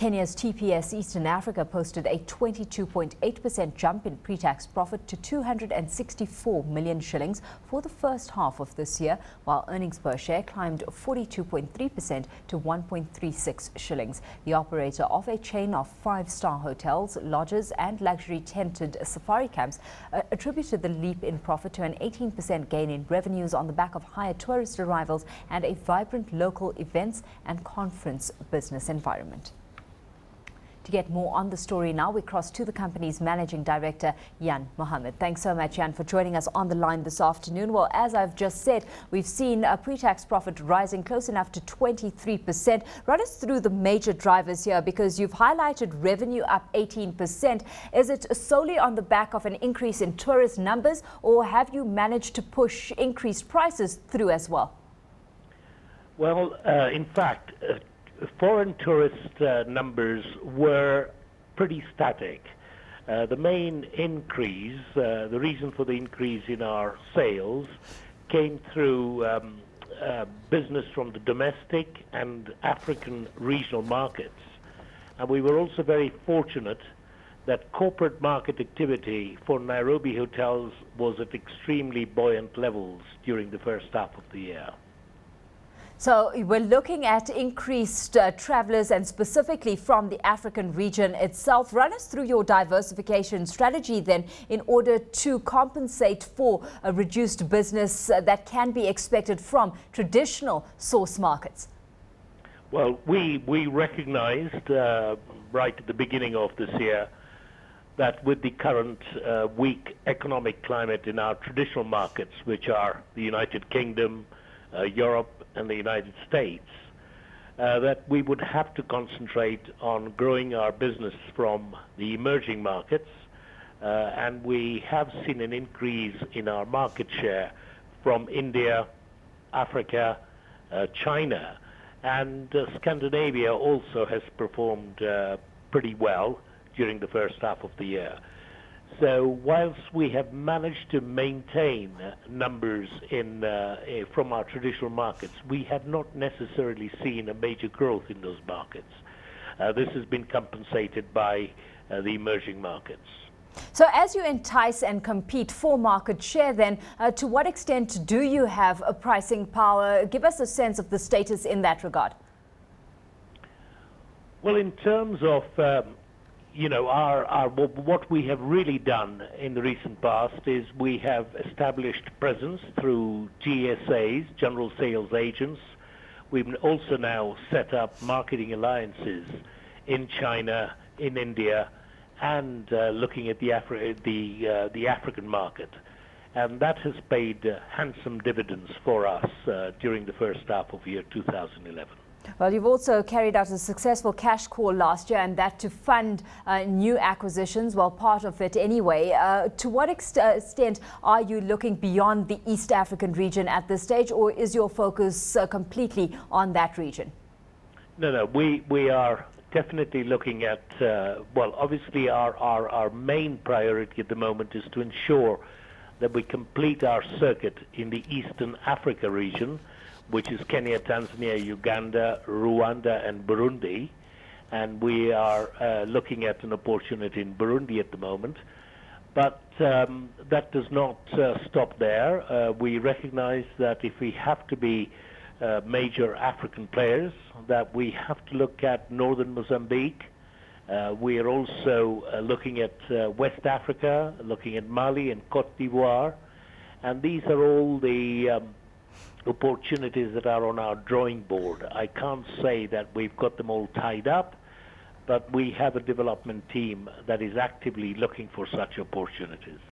Kenya's TPS Eastern Africa posted a 22.8% jump in pre-tax profit to 264 million shillings for the first half of this year, while earnings per share climbed 42.3% to 1.36 shillings. The operator of a chain of five-star hotels, lodges and luxury tented safari camps attributed the leap in profit to an 18% gain in revenues on the back of higher tourist arrivals and a vibrant local events and conference business environment. To get more on the story now, we cross to the company's Managing Director, Mohamed. Thanks so much, Jan, for joining us on the line this afternoon. Well, as I've just said, we've seen a pre-tax profit rising close enough to 23%. Run us through the major drivers here, because you've highlighted revenue up 18%. Is it solely on the back of an increase in tourist numbers, or have you managed to push increased prices through as well? Well, in fact, foreign tourist numbers were pretty static. The main increase, the reason for the increase in our sales came through business from the domestic and African regional markets. And we were also very fortunate that corporate market activity for Nairobi hotels was at extremely buoyant levels during the first half of the year. So we're looking at increased travellers, and specifically from the African region itself. Run us through your diversification strategy then, in order to compensate for a reduced business that can be expected from traditional source markets. Well, we recognized right at the beginning of this year that with the current weak economic climate in our traditional markets, which are the United Kingdom, Europe and the United States, that we would have to concentrate on growing our business from the emerging markets, and we have seen an increase in our market share from India, Africa, China, and Scandinavia also has performed pretty well during the first half of the year. So whilst we have managed to maintain numbers from our traditional markets, we have not necessarily seen a major growth in those markets. This has been compensated by the emerging markets. So as you entice and compete for market share then, to what extent do you have a pricing power? Give us a sense of the status in that regard. Well, in terms of what we have really done in the recent past is we have established presence through GSAs, General Sales Agents. We've also now set up marketing alliances in China, in India, and looking at the African market. And that has paid handsome dividends for us during the first half of year 2011. Well, you've also carried out a successful cash call last year, and that to fund new acquisitions, well, part of it anyway. To what extent are you looking beyond the East African region at this stage, or is your focus completely on that region? No, we are definitely looking at, well, obviously our main priority at the moment is to ensure that we complete our circuit in the Eastern Africa region, which is Kenya, Tanzania, Uganda, Rwanda and Burundi. And we are looking at an opportunity in Burundi at the moment. But that does not stop there. We recognize that if we have to be major African players, that we have to look at northern Mozambique. We are also looking at West Africa, looking at Mali and Cote d'Ivoire. And these are all the opportunities that are on our drawing board. I can't say that we've got them all tied up, but we have a development team that is actively looking for such opportunities.